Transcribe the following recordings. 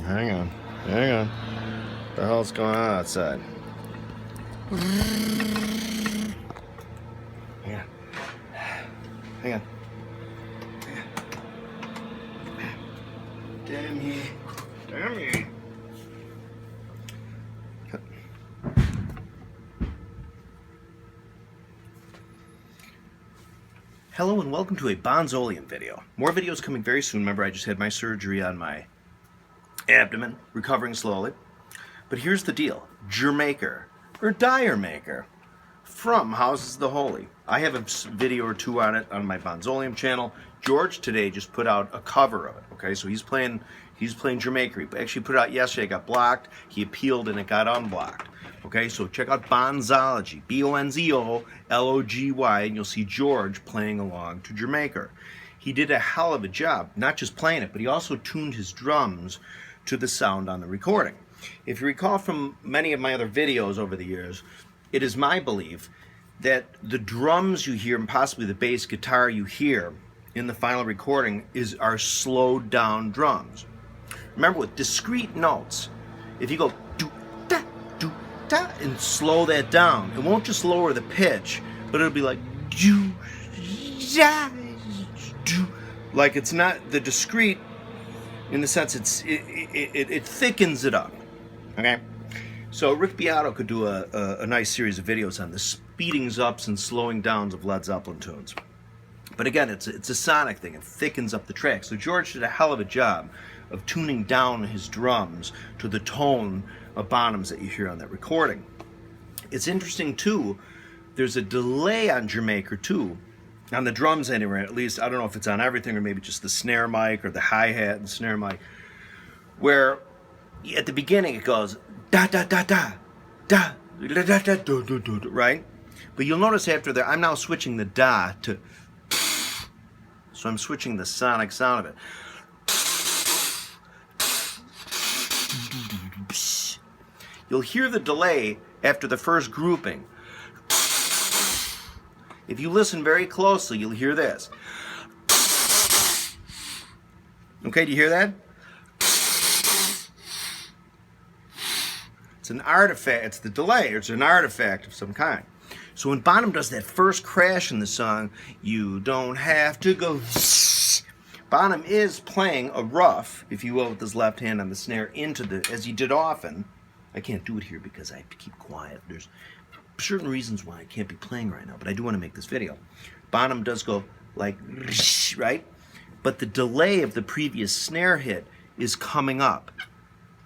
Hang on. Hang on. What the hell's going on outside? Hang on. Hang on. Damn you. Damn you. Hello and welcome to a Bonzolian video. More videos coming very soon. Remember, I just had my surgery on my abdomen, recovering slowly. But here's the deal. MAK'ER, or MAK'ER, from Houses of the Holy. I have a video or two on it on my Bonzolian channel. George today just put out a cover of it. Okay, so he's playing MAK'ER. He actually put it out yesterday. It got blocked. He appealed and it got unblocked. Okay, so check out Bonzology, Bonzology, and you'll see George playing along to MAK'ER. He did a hell of a job, not just playing it, but he also tuned his drums to the sound on the recording. If you recall from many of my other videos over the years, it is my belief that the drums you hear, and possibly the bass guitar you hear in the final recording, are slowed down drums. Remember, with discrete notes, if you go do-da, do-da, and slow that down, it won't just lower the pitch, but it'll be like do-da, do. Like it's not the discrete in the sense it thickens it up. Okay, so Rick Beato could do a nice series of videos on the speedings ups and slowing downs of Led Zeppelin tunes. But again, it's a sonic thing. It thickens up the track. So George did a hell of a job of tuning down his drums to the tone of Bonhams that you hear on that recording. It's interesting too, there's a delay on MAK'ER too, on the drums anyway, at least. I don't know if it's on everything or maybe just the snare mic or the hi-hat and snare mic, where at the beginning it goes da da da da da da da da da da da, right? But you'll notice after that, I'm now switching the da to, so I'm switching the sonic sound of it. You'll hear the delay after the first grouping. If you listen very closely, you'll hear this. Okay, do you hear that? It's an artifact, it's the delay, it's an artifact of some kind. So when Bonham does that first crash in the song, you don't have to go. Bonham is playing a rough, if you will, with his left hand on the snare into the, as he did often. I can't do it here because I have to keep quiet. There's certain reasons why I can't be playing right now, but I do want to make this video. Bonham does go like, right? But the delay of the previous snare hit is coming up.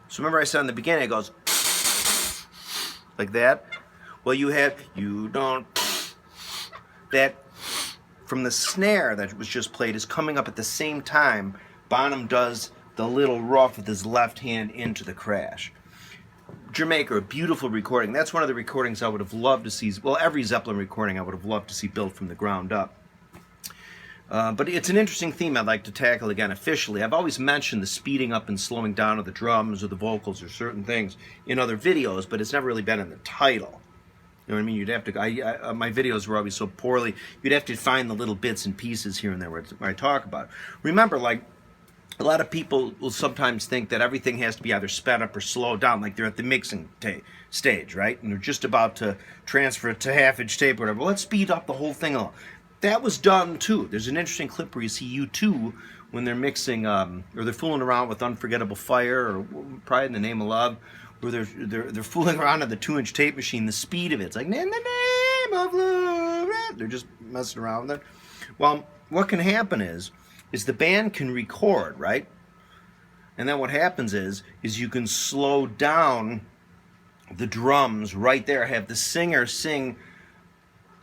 So remember I said in the beginning, it goes like that. Well, you don't, that from the snare that was just played is coming up at the same time Bonham does the little rough with his left hand into the crash. MAK'ER, a beautiful recording. That's one of the recordings I would have loved to see. Well, every Zeppelin recording I would have loved to see built from the ground up. But it's an interesting theme I'd like to tackle again officially. I've always mentioned the speeding up and slowing down of the drums or the vocals or certain things in other videos, but it's never really been in the title. You know what I mean? You'd have to, my videos were always so poorly, you'd have to find the little bits and pieces here and there where I talk about it. Remember, like, a lot of people will sometimes think that everything has to be either sped up or slowed down, like they're at the mixing stage, right? And they're just about to transfer it to half-inch tape or whatever. Well, let's speed up the whole thing along. That was done too. There's an interesting clip where you see U2 when they're mixing, or they're fooling around with Unforgettable Fire or Pride in the Name of Love, where they're fooling around on the 2-inch tape machine. The speed of it's like, in the name of love. They're just messing around with it. Well, what can happen is the band can record, right? And then what happens is you can slow down the drums right there, have the singer sing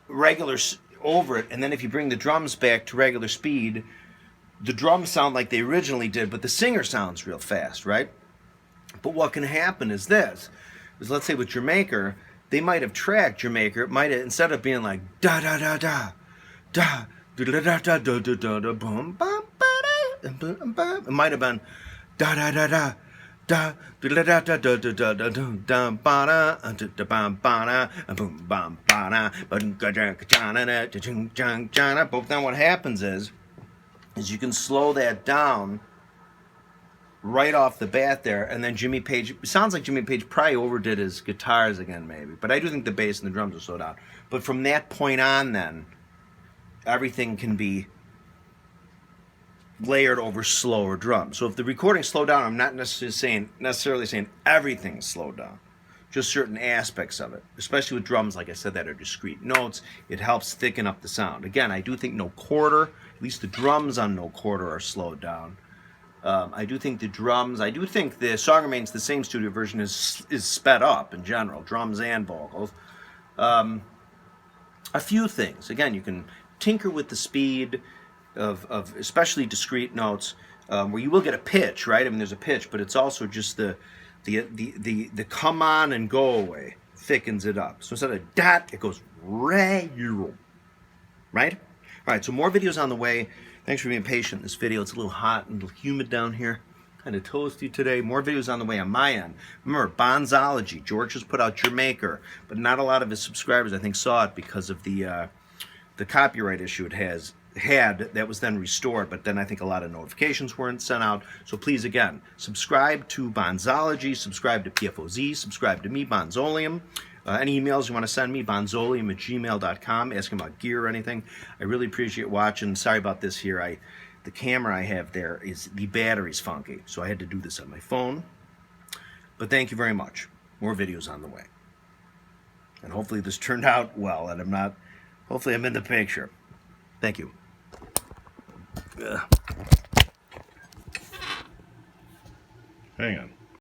regular over it, and then if you bring the drums back to regular speed, the drums sound like they originally did, but the singer sounds real fast, right? But what can happen is this, is let's say with MAK'ER, they might have tracked MAK'ER, it might have, instead of being like da da da da da da da da da da da da boom bum ba da it might have been da da da da da da da da da da da da da ba da da bum ba da boom bum ba da but then what happens is you can slow that down right off the bat there. And then Jimmy Page, it sounds like Jimmy Page probably overdid his guitars again, maybe. But I do think the bass and the drums will slow down. But from that point on, then, everything can be layered over slower drums. So if the recording slowed down, I'm not necessarily saying everything's slowed down. Just certain aspects of it, especially with drums, like I said, that are discrete notes. It helps thicken up the sound. Again, I do think no quarter, at least the drums on no quarter are slowed down. I do think the song remains the same studio version is sped up in general, drums and vocals. A few things. Again, you can tinker with the speed of especially discrete notes, where you will get a pitch, right? I mean, there's a pitch, but it's also just the come on and go away thickens it up. So instead of dot, it goes re, right? All right, so more videos on the way. Thanks for being patient in this video. It's a little hot and a little humid down here. Kind of toasty today. More videos on the way on my end. Remember, Bonzology. George has put out Your Maker, but not a lot of his subscribers, I think, saw it because of the copyright issue it had that was then restored, but then I think a lot of notifications weren't sent out. So please, again, subscribe to Bonzology, subscribe to PFOZ, subscribe to me, Bonzolium. Any emails you want to send me, bonzolium@gmail.com, asking about gear or anything. I really appreciate watching. Sorry about this here. The camera I have there, the battery's funky, so I had to do this on my phone. But thank you very much. More videos on the way. And hopefully this turned out well, and hopefully I'm in the picture. Thank you. Hang on.